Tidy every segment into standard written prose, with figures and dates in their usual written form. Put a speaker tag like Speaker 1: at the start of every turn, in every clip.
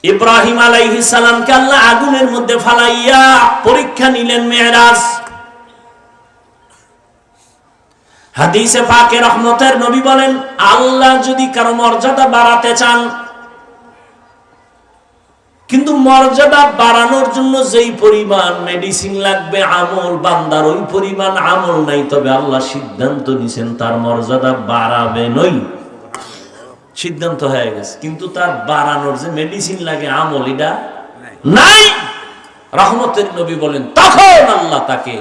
Speaker 1: ইব্রাহিম আলাইহিস সালামকে আল্লাহ আগুনের মধ্যে ফালাইয়া পরীক্ষা নিলেন মেরাজ। হাদিসে পাকে রহমতের নবী বলেন, আল্লাহ যদি কারো মর্যাদা বাড়াতে চান, কিন্তু মর্যাদা বাড়ানোর জন্য যেই পরিমাণ মেডিসিন লাগবে আমল, বান্দার ওই পরিমাণ আমল নাই, তবে আল্লাহ সিদ্ধান্ত নিছেন তার মর্যাদা বাড়াবে নই, সিদ্ধান্ত হয়ে গেছে। কিন্তু তার বাড়ানোর যে মেডিসিন লাগে আমল, এটা নাই। রহমতের নবী বলেন, তখন আল্লাহ তাকে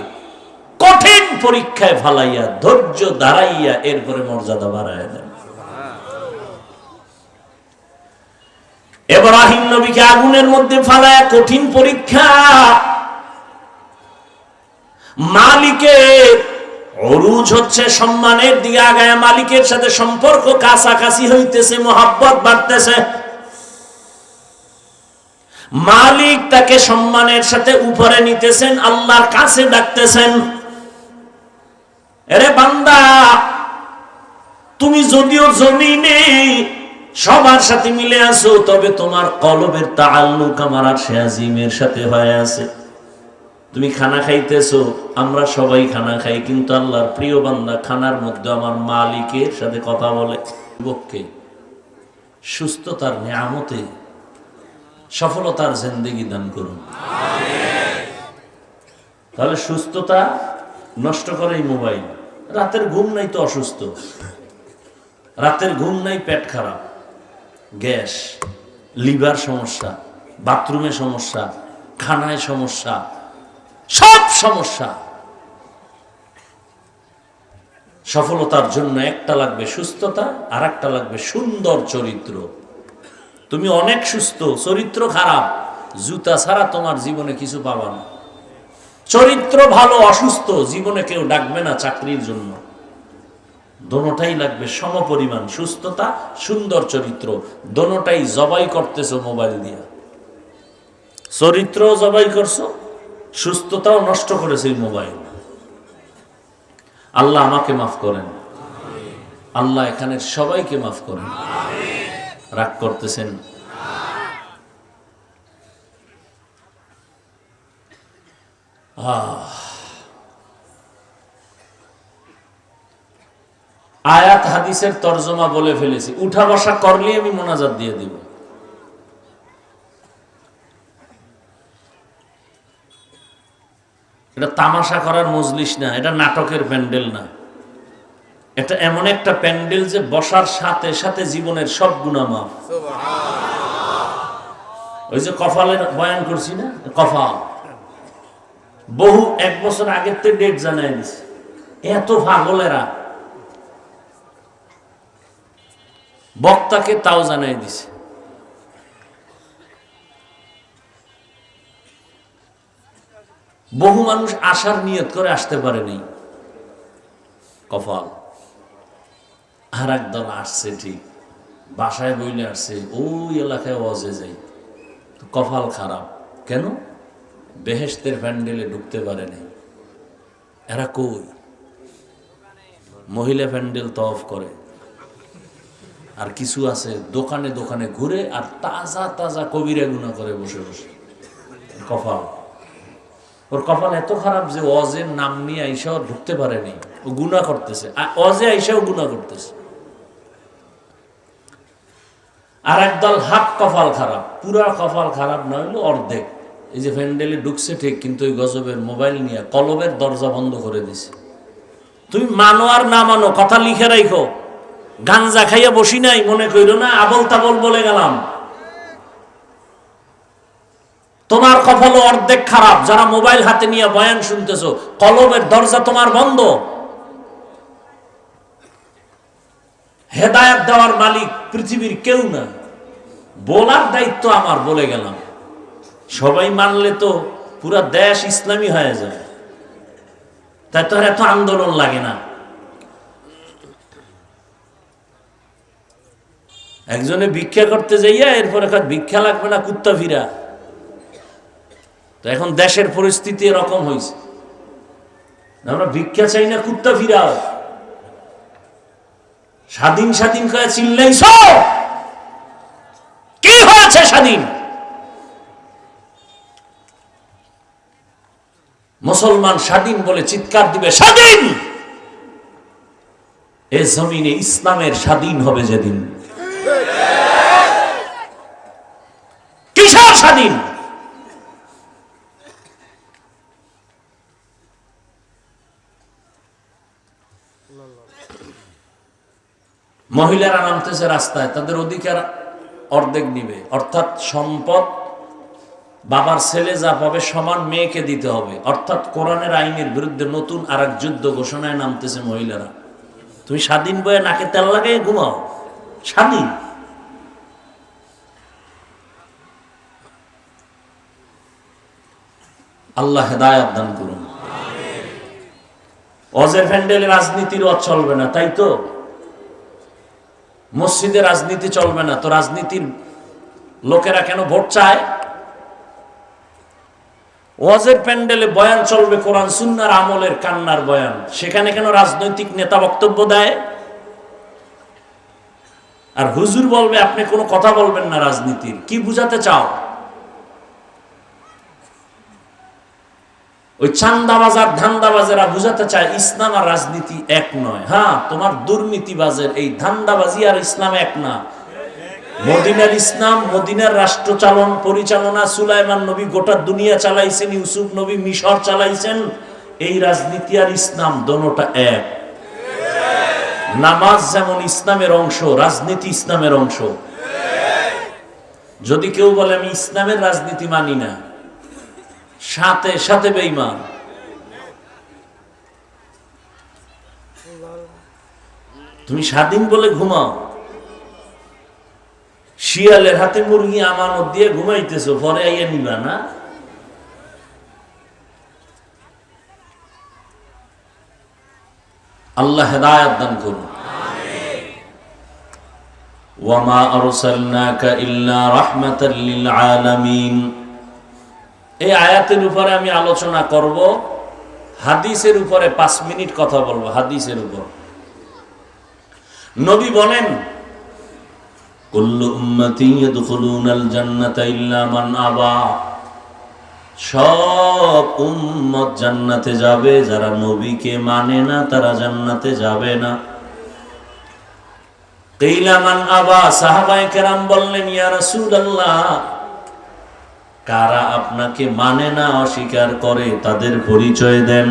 Speaker 1: কঠিন পরীক্ষায় ফালাইয়া ধৈর্য দাঁড়াইয়া এরপরে মর্যাদা বাড়াইয়া দেন। ইব্রাহিম নবীকে আগুনের মধ্যে ফালায়া কঠিন পরীক্ষা। মালিকের উরুজ হচ্ছে, সম্মানের দিকে আগায়, মালিকের সাথে সম্পর্ক কাছাকাছি হইতেছে, মহব্বত বাড়তেছে। মালিক তাকে সম্মানের সাথে উপরে নিতেছেন, আল্লাহর কাছে ডাকতেছেন, এরে বান্দা, তুমি যদিও জমিনে সবার সাথে মিলে আছো, তবে তোমার কলবের তাআল্লুক আমার আরশে আজিমের সাথে হয়ে আছে। তুমি খানা খাইতেছো, আমরা সবাই খানা খাই, কিন্তু আল্লাহর প্রিয় বান্দা খানার মধ্যে আমার মালিকের সাথে কথা বলে। যুবককে সুস্থতার নিয়ামতে সফলতার জিন্দেগি দান করুন। তাহলে সুস্থতা নষ্ট করে এই মোবাইল। রাতের ঘুম নাই তো অসুস্থ, রাতের ঘুম নাই পেট খারাপ, গ্যাস, লিভার সমস্যা, বাথরুমে সমস্যা, খানায় সমস্যা, সব সমস্যা। সফলতার জন্য একটা লাগবে সুস্থতা, আর একটা লাগবে সুন্দর চরিত্র। তুমি অনেক সুস্থ, চরিত্র খারাপ, জুতা ছাড়া তোমার জীবনে কিছু পাবা না। চরিত্র ভালো, অসুস্থ, জীবনে কেউ ডাকবে না চাকরির জন্য। দোনোটাই লাগবে সমপরিমাণ, সুস্থতা, সুন্দর চরিত্র, দোনোটাই জবাই করতেছো মোবাইল দিয়া। চরিত্রও জবাই করছো, সুস্থতাও নষ্ট করেছে এই মোবাইল। আল্লাহ আমাকে মাফ করেন, আল্লাহ এখানে সবাইকে মাফ করেন। রাগ করতেছেন? আয়াত হাদিসের তরজমা বলে ফেলেছি, উঠা বসা করলে আমি মোনাজাত দিয়ে দিব। এটা তামাশা করার মজলিস না, এটা নাটকের প্যান্ডেল না, এটা এমন একটা প্যান্ডেল যে বসার সাথে সাথে জীবনের সব গুনাহ মাফ। ওই যে কফালের বয়ান করছি না, কফাল বহু 1 বছর আগের থেকে ডেট জানাই দিছে। এত পাগলেরা বক্তাকে তাও জানাই দিছে। বহু মানুষ আসার নিয়ত করে আসতে পারেনি, কফাল। আর একদল আসছে ঠিক, বাসায় বইলে আসছে, ওই এলাকায় ওয়াজে যাই, কপাল খারাপ। কেন? বেহেশতের প্যান্ডেলে ঢুকতে পারেনি। এরা কই? মহিলা প্যান্ডেল তওয়াফ করে, আর কিছু আছে দোকানে দোকানে ঘুরে আর তাজা তাজা কবিরা গুনাহ করে বসে বসে। কপাল, ওর কপাল এত খারাপ যে ওয়াজের নাম নিয়ে আইসাও ঢুকতে পারেনি, ও গুনাহ করতেছে, ওয়াজে আইসাও গুনাহ করতেছে। আর একদল হাফ কপাল খারাপ, পুরা কপাল খারাপ না হইলো অর্ধেক। এই যে প্যান্ডেলে ঢুকছে ঠিক, কিন্তু ওই গজবের মোবাইল নিয়ে কলবের দরজা বন্ধ করে দিছে। তুমি মানো আর না মানো, কথা লিখে রাখো। গাঞ্জা খাইয়া বসি নাই মনে কইরো না আবল তাবল বলে গেলাম। তোমার কপাল অর্ধেক খারাপ। যারা মোবাইল হাতে নিয়ে বয়ান শুনতেছো, কলবের দরজা তোমার বন্ধ। হেদায়েত দেওয়ার মালিক পৃথিবীর কেউ না, বলার দায়িত্ব আমার, বলে গেলাম। সবাই মানলে তো পুরা দেশ ইসলামী হয়ে যায়, তাই তো এত আন্দোলন লাগে না। একজনে ভিক্ষা করতে যাইয়া এরপরে ভিক্ষা লাগবে না, কুত্তা ফিরা। তো এখন দেশের পরিস্থিতি এরকম হয়েছে, আমরা ভিক্ষা চাই না, কুত্তা ফিরাও। স্বাধীন স্বাধীন করে চিল্লাইছ, কি হয়েছে স্বাধীন? মুসলমান স্বাধীন বলে চিৎকার দিবে, স্বাধীন। এ জমিনে ইসলামের স্বাধীন হবে যেদিন। কিসের স্বাধীন? মহিলারা নামতেছে রাস্তায়, তাদের অধিকার অর্ধেক নিবে, অর্থাৎ সম্পদ বাবার ছেলে যা পাবে সমান মেয়েকে দিতে হবে, অর্থাৎ কোরআনের আইনের বিরুদ্ধে নতুন আর এক যুদ্ধ ঘোষণায় নামতেছে মহিলারা। তুমি স্বাধীন বয়ে নাকে তেল লাগাই ঘুমাও, স্বাধীন। আল্লাহ হেদায়েত দান করুন। অজের প্যান্ডেলে রাজনীতির ওয়াজ চলবে না, তাই তো? মসজিদে রাজনীতি চলবে না, তো রাজনীতির লোকেরা কেন ভোট চায়? ওয়াজের প্যান্ডেলে বয়ান চলবে কোরআন সুন্নাহর আমলের কান্নার বয়ান, সেখানে কেন রাজনৈতিক নেতা বক্তব্য দেয়? আর হুজুর বলবে আপনি কোনো কথা বলবেন না রাজনীতির। কি বুঝাতে চাও? ওই চান্দাবাজার ধান্দাবাজেরা বুঝাতে চায় ইসলাম আর রাজনীতি এক নয়। হ্যাঁ, তোমার দুর্নীতিবাজের এই ধান্দাবাজি আর ইসলাম এক না। মদিনার ইসলাম, মদিনার রাষ্ট্র পরিচালনা সুলাইমান নবী গোটা দুনিয়া চালাইছেন, ইউসুফ নবী মিশর চালাইছেন। এই রাজনীতি আর ইসলাম দোনোটা এক। নামাজ যেমন ইসলামের অংশ, রাজনীতি ইসলামের অংশ। যদি কেউ বলে আমি ইসলামের রাজনীতি মানি না, সাথে সাথে বেঈমান। তুমি স্বাধীন বলে ঘুমাও, শিয়ালের হাতে মুরগি আমানত দিয়ে ঘুমাইতেছো, পরে আইয়া নিবা না। আল্লাহ হেদায়েত দান করুন। ওয়ামা আরসালনাকা ইল্লা রাহমাতাল লিল আলামিন। এই আয়াতের উপরে আমি আলোচনা করব, হাদিসের উপরে 5 মিনিট কথা বলবো। হাদিসের উপর নবী বলেন, কুল্লু উম্মতি ইয়াদখুলুনাল জান্নাতা ইল্লা মান আবা। সব উম্মত জান্নাতে যাবে, যারা নবীকে মানে না তারা জান্নাতে যাবে না। কিলা মান আবা, সাহাবায়ে কেরাম বললেন ইয়া রাসূলুল্লাহ, কারা আপনাকে মানে না, অস্বীকার করে, তাদের পরিচয় দেন।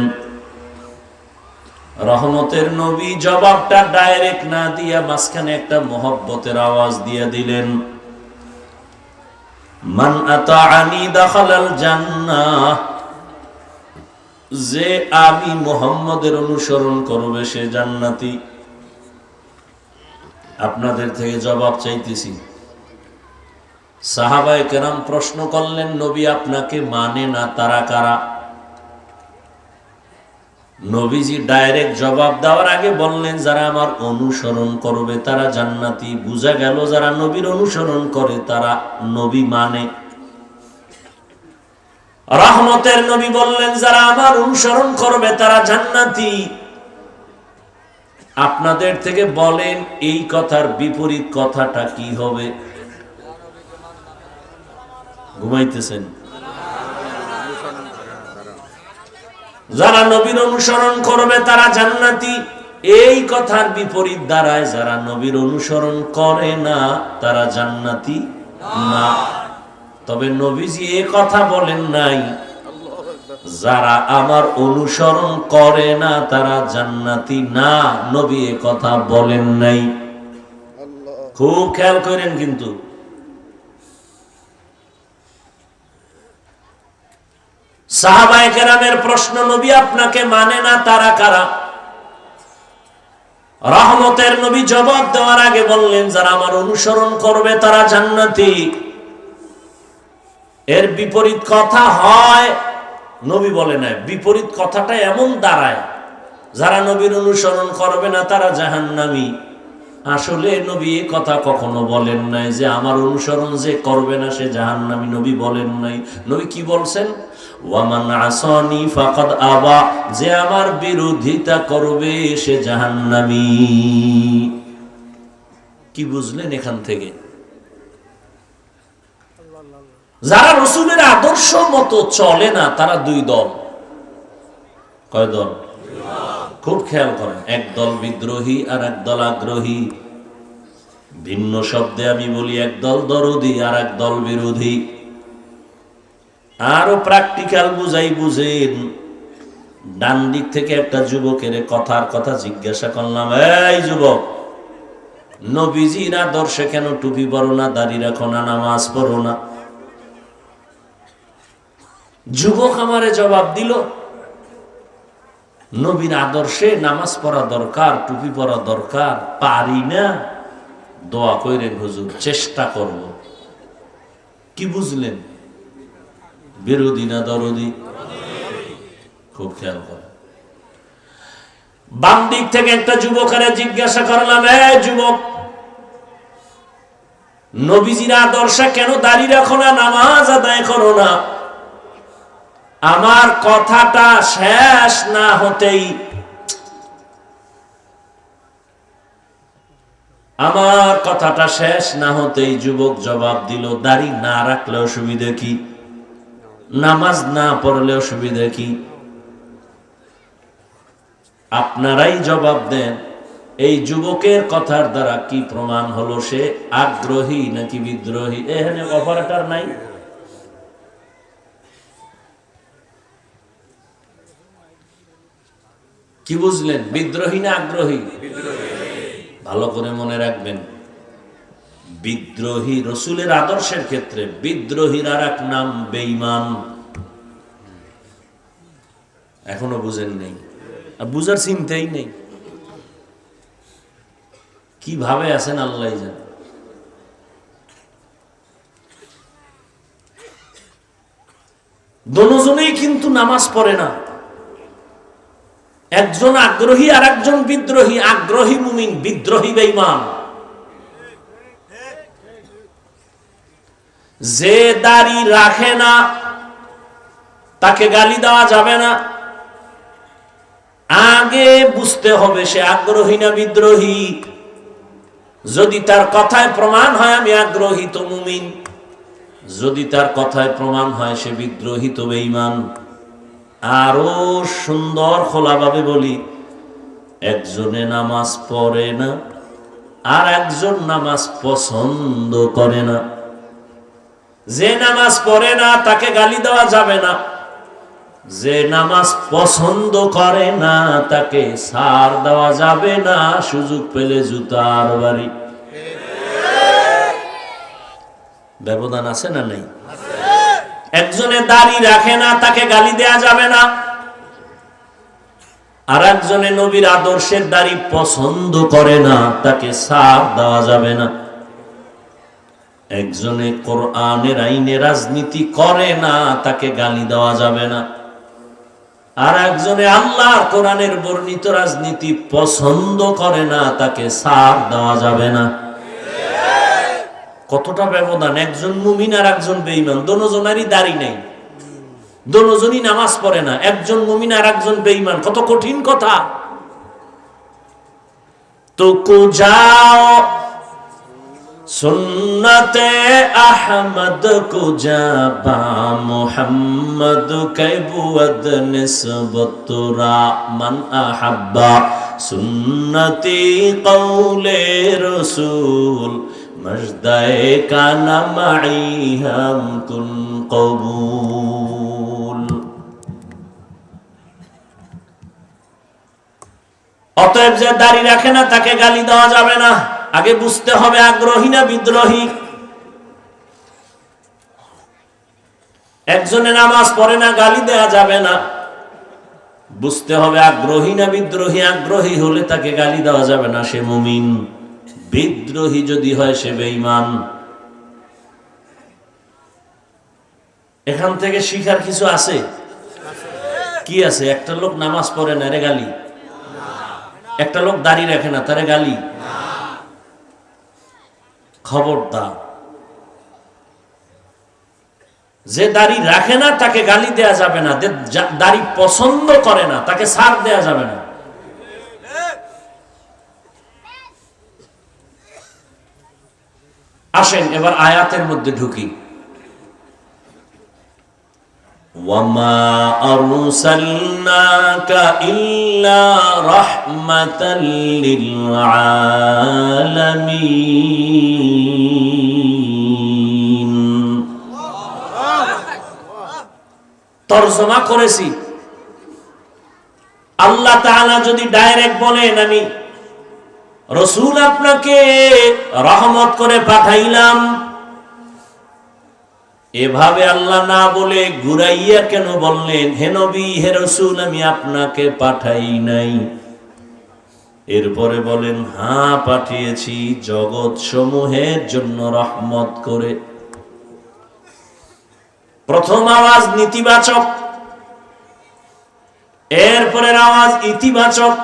Speaker 1: রহমতের নবী জবাবটা ডাইরেক্ট না দিয়া মাঝখানে একটা মহব্বতের আওয়াজ দিয়ে দিলেন, মান আতাআনি দাখালাল জান্নাহ। যে আমি মুহাম্মদের অনুসরণ করবে সে জান্নাতি। আপনাদের থেকে জবাব চাইতেছি। সাহাবায়ে কেরাম প্রশ্ন করলেন, নবী আপনাকে মানে না তারা কারা? নবীজি ডাইরেক্ট জবাব দেওয়ার আগে বললেন, যারা আমার অনুসরণ করবে তারা জান্নাতি। বুঝা গেল যারা নবীর অনুসরণ করে তারা নবী মানে। রহমতের নবী বললেন, যারা আমার অনুসরণ করবে তারা জান্নাতি। আপনাদের থেকে বলেন এই কথার বিপরীত কথাটা কি হবে? ঘুমাইতেছেন? যারা নবীর অনুসরণ করবে তারা জান্নাতি, এই কথার বিপরীত দাঁড়ায় যারা নবীর অনুসরণ করে না তারা জান্নাতি না। তবে নবীজি এই কথা বলেন নাই যারা আমার অনুসরণ করে না তারা জান্নাতি না। নবী এই কথা বলেন নাই। খুব খেয়াল করেন কিন্তু। সাহাবায়ে কেরামের প্রশ্ন, নবী আপনাকে মানে না তারা কারা? রহমতের নবী জবাব দেওয়ার আগে বললেন, যারা আমার অনুসরণ করবে তারা জান্নাতি। এর বিপরীত কথা হয়, নবী বলে নাই। বিপরীত কথাটা এমন দাঁড়ায়, যারা নবীর অনুসরণ করবে না তারা জাহান্নামী। আসলে নবী এই কথা কখনো বলেন নাই যে আমার অনুসরণ যে করবে না সে জাহান্নামী। নবী বলেন নাই। নবী কি বলছেন? ওয়ামান আসানি ফাকাদ আবা, যে আমার বিরোধিতা করবে সে জাহান্নামী। কি বুঝলেন এখান থেকে? যারা রাসূলের আদর্শ মতো চলে না তারা দুই দল। কয় দল? খুব খেয়াল করেন, এক দল বিদ্রোহী আর এক দল আগ্রহী। ভিন্ন শব্দে আমি বলি, এক দল দরদি আর এক দল বিরোধী। আরো প্র্যাকটিক্যাল বুঝাই বুঝেন। ডান দিক থেকে একটা যুবকের কথার কথা জিজ্ঞাসা করলাম, এই যুবক, নবীজির আদর্শে কেন টুপি পরো না, দাড়ি রাখো না, নামাজ পড়ো না? যুবক আমারে জবাব দিল, নবীর আদর্শে নামাজ পড়া দরকার, টুপি পরা দরকার, পারি না, দোয়া কইরেন হুজুর, চেষ্টা করব। কি বুঝলেন? বিরোধী না দরদি? খুব খেয়াল করে। বাম দিক থেকে একটা যুবকের জিজ্ঞাসা করলাম, এই যুবক, নবীজির আদর্শে কেন দাড়ি রাখো না, নামাজ আদায় করো না? আমার কথাটা শেষ না হতেই যুবক জবাব দিল, দাড়ি না রাখলে অসুবিধা কি, নামাজ না পড়লে অসুবিধা কি? আপনারাই জবাব দেন, এই যুবকের কথার দ্বারা কি প্রমাণ হলো সে আগ্রহী নাকি বিদ্রোহী? এখানে অপারেটর নাই? কি বুঝলেন? বিদ্রোহী না আগ্রহী? ভালো করে মনে রাখবেন, বিদ্রোহী রসুলের আদর্শের ক্ষেত্রে বিদ্রোহীর আর এক নাম বেঈমান। এখনো বুঝেন নেই, আর বুঝার চিন্তাই নেই। কিভাবে আছেন আল্লাহ জানে। দুজনেই কিন্তু নামাজ পড়ে না, একজন আগ্রহী আর একজন বিদ্রোহী। আগ্রহী মুমিন, বিদ্রোহী বেঈমান। যে দাড়ি রাখে না তাকে গালি দেওয়া যাবে না। আগে বুঝতে হবে সে আগ্রহী না বিদ্রোহী। যদি তার কথায় প্রমাণ হয় আমি আগ্রহী তো মুমিন, যদি তার কথায় প্রমাণ হয় সে বিদ্রোহী তো বেঈমান। আরো সুন্দর খোলাভাবে বলি, একজনে নামাজ পড়ে না আর একজন নামাজ পছন্দ করে না। যে নামাজ পড়ে না তাকে গালি দেওয়া যাবে না, যে নামাজ পছন্দ করে না তাকে ছাড় দেওয়া যাবে না, সুযোগ পেলে জুতার বাড়ি। ব্যবধান আছে না নেই? একজনে দাড়ি রাখে না তাকে গালি দেয়া যাবে না, আর একজনে নবীর আদর্শের দাড়ি পছন্দ করে না তাকে ছাড় দেওয়া যাবে না। একজনে কোরআনের আইনে রাজনীতি করে না তাকে গালি দেওয়া যাবে না, আর একজনে আল্লাহর কোরআনের বর্ণিত রাজনীতি পছন্দ করে না তাকে ছাড় দেওয়া যাবে না। কতটা ব্যবধান! একজন মুমিন আর একজন বেঈমান, দুজনেরই দাড়ি নেই, দুজনই নামাজ পড়ে না, একজন মুমিন আর একজন বেঈমান। কত কঠিন কথা! তো যাও সুন্নতে আহমদ কো জাবা মুহাম্মদ কে বুদ নিসবত রা মান আহাব্বা সুন্নতি কওলে রাসূল মজদায়ে কানা মাই হাম কুন কবুল। অতএব যে দাড়ি রাখে না তাকে গালি দেওয়া যাবে না। আগে বুঝতে হবে আগ্রহী না বিদ্রোহী। একজনে নামাজ পড়ে না, গালি দেওয়া যাবে না, বুঝতে হবে আগ্রহী না বিদ্রোহী। আগ্রহী হলে তাকে গালি দেওয়া যাবে না, সে মুমিন। বিদ্রোহী যদি হয় সে বেঈমান। এখান থেকে শিখার কিছু আছে? কি আছে? একটা লোক নামাজ পড়ে না, রে গালি। একটা লোক দাড়ি রাখে না, তারে গালি। খবরদার, যে দাড়ি রাখে না তাকে গালি দেয়া যাবে না, দাড়ি পছন্দ করে না তাকে ছাড় দেয়া যাবে না। আসেন এবার আয়াতের মধ্যে ঢুকি। وما أرسلناك إلا رحمة للعالمين তরজমা করেছি আল্লাহ তাআলা যদি ডাইরেক্ট বলেন আমি রাসূল আপনাকে রহমত করে পাঠাইলাম, এভাবে আল্লাহ না বলে ঘুরাইয়া কেন বললেন হে নবী হে রাসূল আমি আপনাকে পাঠাই নাই? এরপরে বলেন হ্যাঁ পাঠিয়েছি জগৎ সমূহের জন্য রহমত করে। প্রথম আওয়াজ নেতিবাচক, এরপরের আওয়াজ ইতিবাচক।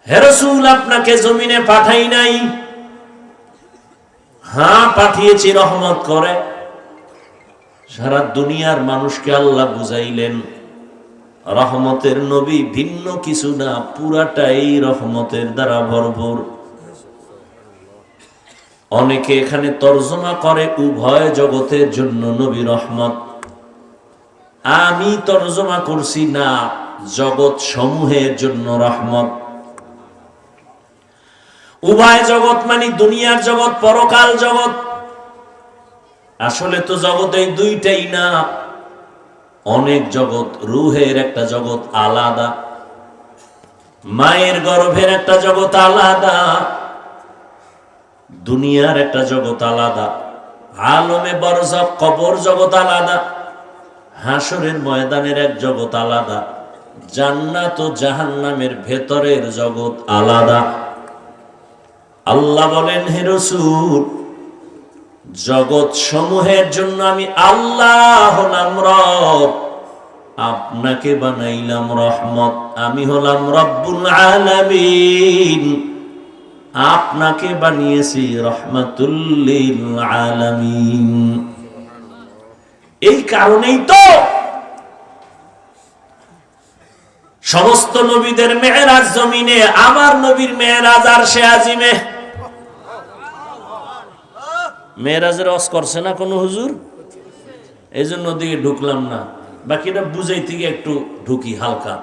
Speaker 1: হে রাসূল আপনাকে জমিনে পাঠাই নাই, হ্যাঁ পাঠিয়েছি রহমত করে। সারা দুনিয়ার মানুষকে আল্লাহ বুঝাইলেন রহমতের নবী ভিন্ন কিছু না, পুরাটাই রহমতের দ্বারা ভরপুর। অনেকে এখানে তরজমা করে উভয় জগতের জন্য নবী রহমত, আমি তরজমা করছি না জগৎ সমূহের জন্য রহমত। উভয় জগৎ মানে দুনিয়ার জগৎ পরকাল জগৎ। আসলে তো জগৎ এই দুইটাই না, অনেক জগৎ। রুহের একটা জগৎ আলাদা, মায়ের গর্ভের একটা জগৎ আলাদা, দুনিয়ার একটা জগৎ আলাদা, আলমে বরজখ কবর জগৎ আলাদা, হাসরের ময়দানের এক জগৎ আলাদা, জান্নাত ও জাহান্নামের ভেতরের জগৎ আলাদা। আল্লাহ বলেন হে রাসূল জগৎ সমূহের জন্য আমি আল্লাহ হলাম রব, আপনাকে বানাইলাম রহমত। আমি হলাম রব্বুল আলামিন, আপনাকে বানিয়েছি রহমাতুল লিল আলামিন। এই কারণেই তো সমস্ত নবীদের মেরাজ জমিনে, আমার নবীর মেরাজ আরশে আজিমে। মেরাজের ওয়াজ করছে না কোন হুজুর? এই জন্য দিকে ঢুকলাম না, বাকিটা বুঝাইতে গিয়ে একটু ঢুকি হালকা।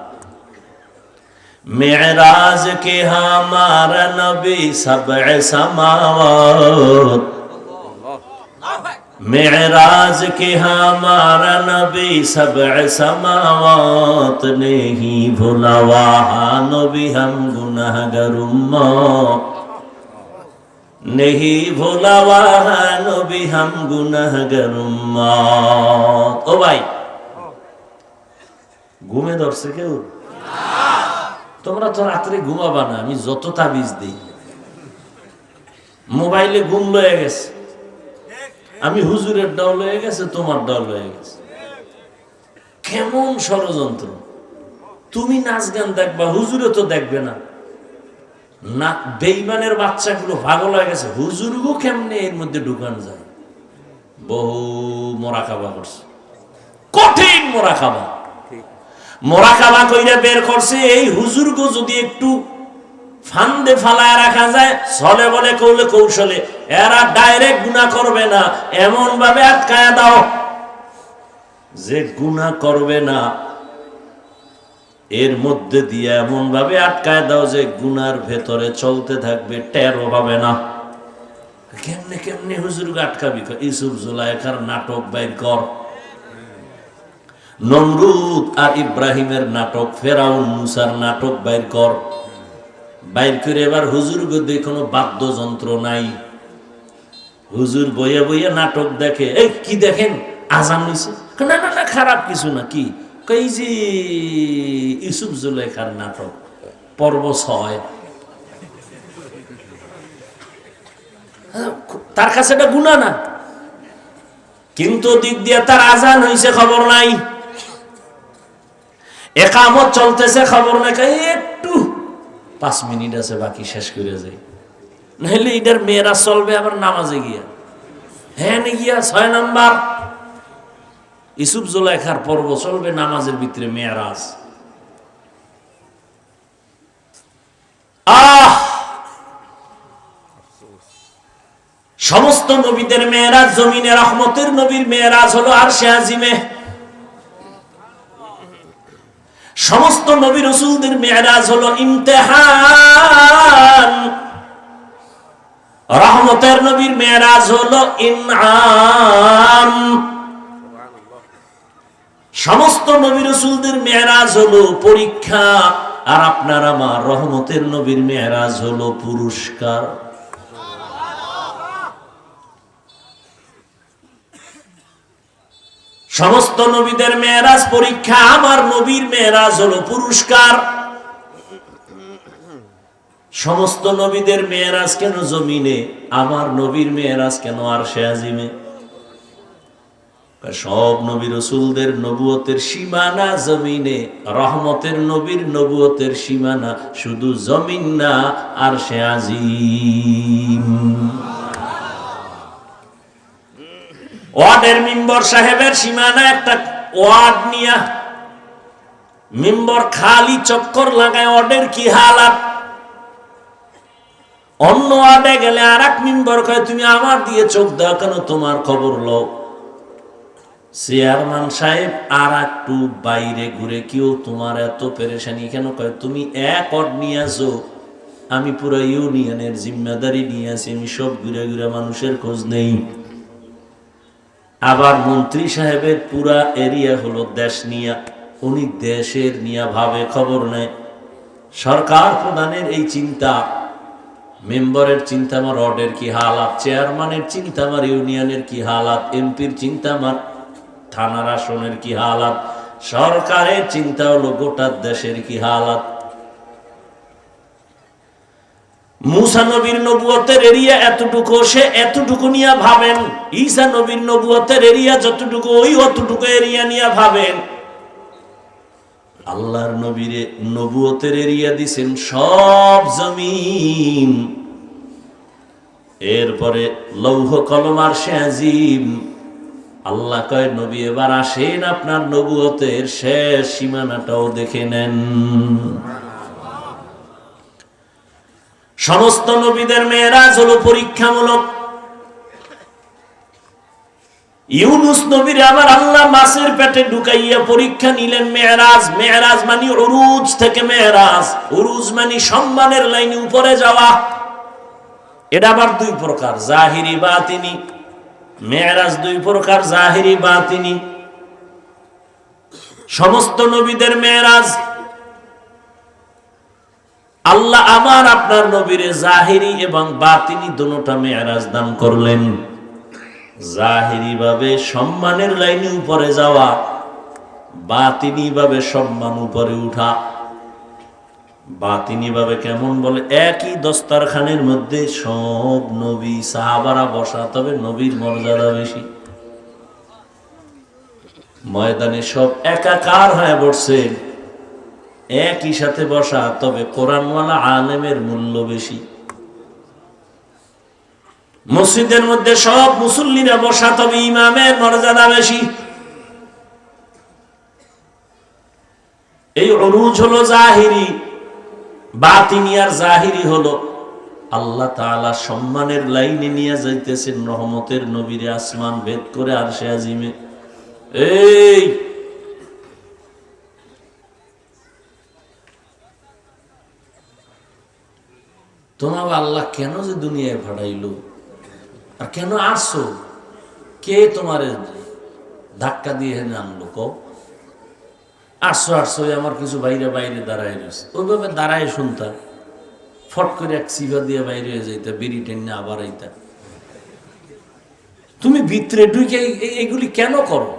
Speaker 1: মেরাজ কে হামারা নবী সবএ সামাওয়াত, मेराज के हमारा नबी सबअ समावात नहीं भुला वहाँ नबी हम गुनाहगार उम्मत, नहीं भुला वहाँ नबी हम गुनाहगार उम्मत। ओ भाई ঘুমে ধরছে কেউ? তোমরা তো রাত্রে ঘুমাবা না, আমি যত তাবিজ দিই। মোবাইলে ঘুম লয়ে গেছে, আমি হুজুরের ডাল হয়ে গেছে, তোমার ডাল হয়ে গেছে। কেমন ষড়যন্ত্র! তুমি নাচ গান দেখবা, হুজুরে তো দেখবে না। না বেঈমানের বাচ্চাগুলো পাগল হয়ে গেছে, হুজুরগো কেমনে এর মধ্যে ঢুকান যায়। বহু মোরাকাবা করছে, কঠিন মোরাকাবা। মোরাকাবা কইরা বের করছে এই হুজুরগো যদি একটু ফান্দে ফালায় রাখা যায়, চলে বলে কৌলে কৌশলে এরা ডাইরেক্ট গুনাহ করবে না, এমন ভাবে আটকায় দাও যে গুনাহ করবে না। এর মধ্যে দিয়ে এমন ভাবে আটকায় দাও যে গুনার ভেতরে চলতে থাকবে, টেরও হবে না। কেমনে কেমনে হুজুরকে আটকাবি? ইউসুফ জুলাইখার নাটক বাইর কর, নমরুদ আর ইব্রাহিমের নাটক, ফেরাউন মুসার নাটক বাইর কর। বাইর করে এবার হুজুর গদি কোনো বাদ্যযন্ত্র নাই, হুজুর বইয়া বইয়া নাটক দেখে। এই কি দেখেন? আজান হইছে? না না না খারাপ কিছু না। কি কই? যে ইউসুফ জুলাইখার নাটক পর্ব 6। তার কাছে এটা গুনাহ না, কিন্তু দিক দিয়ে তার আজান হইছে খবর নাই, একামত চলতেছে খবর নাই। একটু 5 মিনিট আছে বাকি, শেষ করে যাই, নাহলে এটার মেয়েরা চলবে আবার নামাজে গিয়া। হ্যাঁ গিয়া 6 নাম্বার ইউসুফ জুলাইখার পর্ব চলবে নামাজের ভিতরে, মেয়েরাজ। সমস্ত নবীদের মেয়েরাজ জমিনে, রহমতের নবীর মেয়েরাজ হলো আরশে আজিমে। সমস্ত নবী রাসূলদের মেয়েরাজ হলো ইমতিহান, রহমতের নবীর মেয়েরাজ হলো ইনআম। সমস্ত নবী রাসূলদের মেয়েরাজ হলো পরীক্ষা, আর আপনার আমার রহমতের নবীর মেয়েরাজ হলো পুরস্কার। সমস্ত নবীদের মেয়েরাজ পরীক্ষা, আমার নবীর মেয়েরাজ হলো পুরস্কার। সমস্ত নবীদের মেয়েরাজ কেন জমিনে, আমার নবীর মেয়েরাজ কেন আরশে আজিমে? সব নবী রাসূলদের নবুয়তের সীমানা জমিনে, রহমতের নবীর নবুয়তের সীমানা শুধু জমিন না, আরশে আজিম। ওয়ার্ডের মিম্বর সাহেবের সীমানা একটা ওয়ার্ড নিয়া মিম্বর খালি চক্কর লাগায়, ওয়ার্ডের কি হালাত। অন্য ওয়ার্ডে গেলে আর এক মিম্বর কয় তুমি আমার দিয়ে চোখ দাও কেন, তোমার খবর লও। চেয়ারম্যান সাহেব আর একটু বাইরে ঘুরে, কেউ তোমার এত পেরেশানি কেন, কয় তুমি এক ওয়ার্ড নিয়ে আসো, আমি পুরো ইউনিয়নের জিম্মেদারি নিয়ে আসি, আমি সব ঘুরে ঘুরে মানুষের খোঁজ নেই। আবার মন্ত্রী সাহেবের পুরা এরিয়া হলো দেশ নিয়া, উনি দেশের নিয়া ভাবে, খবর নেয়। সরকার প্রধানের এই চিন্তা, মেম্বারের চিন্তা আমার ওয়ার্ডের কি হালাত, চেয়ারম্যানের চিন্তা আমার ইউনিয়নের কি হালাত, এমপির চিন্তা আমার থানার আসনের কি হালাত, সরকারের চিন্তা হলো গোটা দেশের কি হালাত। মুসা নবীর নবুয়তের এরিয়া এতটুকু, সে এতটুকু নিয়ে ভাবেন। ঈসা নবীর নবুয়তের এরিয়া যতটুকু, ওই অতটুকু এরিয়া নিয়ে ভাবেন। আল্লাহর নবীরে নবুয়তের এরিয়া দিছেন সব জমিন, এরপরে লৌহ কলম আরশে আজিম। আল্লাহ কয় নবী এবার আসেন, আপনার নবুয়তের শেষ সীমানাটাও দেখে নেন। সমস্ত নবীদের মেয়েরাজ হলো পরীক্ষামূলক। ইউনুস নবীর আবার আল্লাহ মাছের পেটে ঢুকাইয়া পরীক্ষা নিলেন। মেয়েরাজ, মেয়েরাজ মানে উরুজ থেকে মেয়েরাজ, উরুজ মানে সম্মানের লাইনে উপরে যাওয়া। এটা আবার দুই প্রকার, জাহিরি বাতিনি। মেয়েরাজ দুই প্রকার, জাহিরি বাতিনি। সমস্ত নবীদের মেয়েরাজ আল্লাহ আমার আপনার নবীরে জাহিরি এবং বাতিনি দুটোটা মেয়েরাজ দান করলেন। জাহিরি ভাবে সম্মানের লাইনে উপরে যাওয়া, বাতিনি ভাবে সম্মান উপরে উঠা। বাতিনি ভাবে কেমন বলে, একই দস্তারখানের মধ্যে সব নবী সাহাবারা বসা, তবে নবীর মর্যাদা বেশি। ময়দানে সব একাকার হয়ে বসছেন, একই সাথে বসা, তবে কোরআনওয়ালা আলেমের মূল্য বেশি। মসজিদের মধ্যে সব মুসল্লিরা বসা, তবে ইমামের মর্যাদা বেশি। এই উরুজ হলো জাহিরি, বাতিনি আর জাহিরি হলো আল্লাহ তাআলা সম্মানের লাইনে নিয়ে যাইতেছেন রহমতের নবীরে, আসমান ভেদ করে আরশে আজিমে। এই তোমার আল্লাহ কেন যে দুনিয়ায় পাঠাইলো, আর কেন আসছো, কে তোমার ধাক্কা দিয়ে এনে আনলো? কও আসছো আসছো, আমার কিছু বাইরে বাইরে দাঁড়ায় রয়েছে, ওইভাবে দাঁড়ায় শুনতা, ফট করে এক সিভা দিয়ে বাইরে হয়ে যাইতা, বিড়ি টেনে আবার আইতা। তুমি ভিতরে ঢুকে এগুলি কেন করো?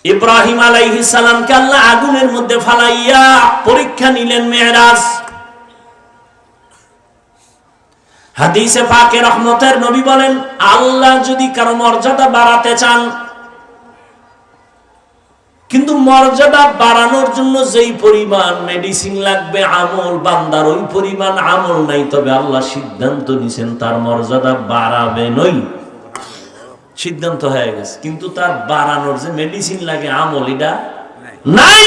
Speaker 1: ইব্রাহিম আলাইহিস সালামকে আল্লাহ আগুনের মধ্যে ফালাইয়া পরীক্ষা নিলেন মেরাজ। হাদিসে পাকে রহমতের নবী বলেন, আল্লাহ যদি কারো মর্যাদা বাড়াতে চান, কিন্তু মর্যাদা বাড়ানোর জন্য যেই পরিমাণ মেডিসিন লাগবে আমল, বান্দার ওই পরিমাণ আমল নাই, তবে আল্লাহ সিদ্ধান্ত নিছেন তার মর্যাদা বাড়াবেনই। সিদ্ধান্ত হয়ে গেছে, কিন্তু তার বাড়ানোর যে মেডিসিন লাগে আমল এটা নাই।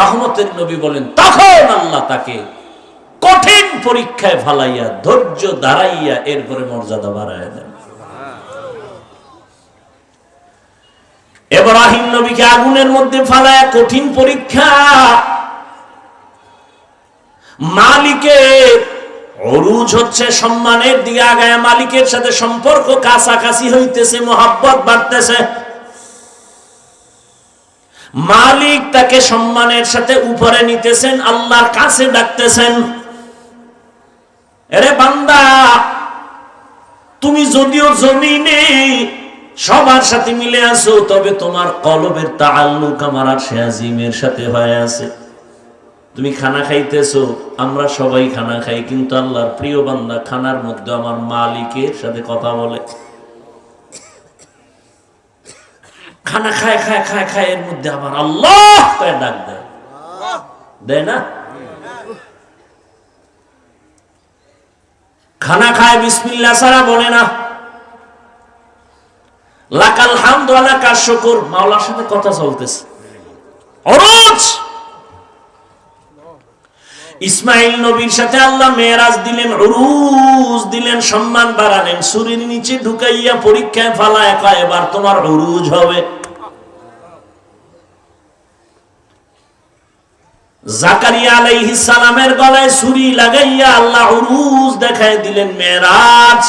Speaker 1: রহমতের নবী বলেন তখন আল্লাহ তাকে কঠিন পরীক্ষায় ফালাইয়া ধৈর্য দাঁড়াইয়া এরপরে মর্যাদা বাড়াইয়া দেন। ইব্রাহিম নবীকে আগুনের মধ্যে ফালায়া কঠিন পরীক্ষা, মালিকের উরুজ হচ্ছে, সম্মানের দিকে আগায়, মালিকের সাথে সম্পর্ক কাছাকাছি হইতেছে, মোহাব্বত বাড়তেছে, মালিক তাকে সম্মানের সাথে উপরে নিতেছেন, আল্লাহর কাছে ডাকতেছেন, এরে বান্দা তুমি যদিও জমিনে সবার সাথে মিলে আছো, তবে তোমার কলবের তাআল্লুক আমার আরশে আজিমের সাথে হয়ে আছে। তুমি খানা খাইতেছো, আমরা সবাই খানা খাই, কিন্তু আল্লাহর প্রিয় বান্দা খানার মধ্যে আমার মালিকের সাথে কথা বলে, খানা খায় খায় খায় খায়, এর মধ্যে আবার আল্লাহ কয়ে ডাক দেয়, দেয় না? খানা খায় বিসমিল্লাহ ছাড়া বলে না, লাকাল হামদু ওয়া লাকাশ শুকর, মাওলার সাথে কথা চলতেছে। অরুজ ইসমাইল নবীর সাথে আল্লাহ মেরাজ দিলেন, উরুজ দিলেন, সম্মান বাড়ালেন, সুরির নিচে ঢুকাইয়া পরীক্ষায় ফালায়, এবার তোমার উরুজ হবে। জাকারিয়া আলাইহিস সালামের গলায় ছুরি লাগাইয়া আল্লাহ উরুজ দেখায় দিলেন, মেরাজ।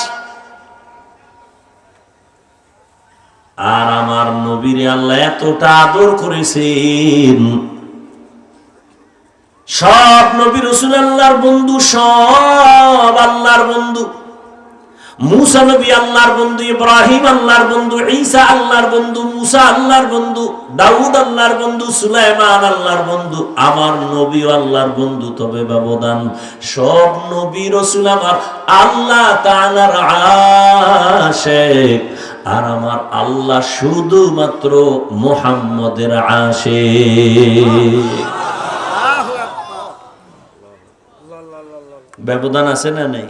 Speaker 1: আর আমার নবীরে আল্লাহ এতটা আদর করেছেন, সব নবী রাসূল আল্লাহর বন্ধু, সব আল্লাহর বন্ধু। মুসা নবী আল্লাহর বন্ধু, ইব্রাহিম আল্লাহর বন্ধু, ঈসা আল্লাহর বন্ধু, মুসা আল্লাহর বন্ধু, দাউদ আল্লাহর বন্ধু, সুলাইমান আল্লাহর বন্ধু, আমার নবী আল্লাহর বন্ধু। তবে ব্যবধান, সব নবী রাসূল আমার আল্লাহ তাআলার আশিক, আর আমার আল্লাহ শুধুমাত্র মুহাম্মদের আশিক। ব্যবধান আছে না নেই?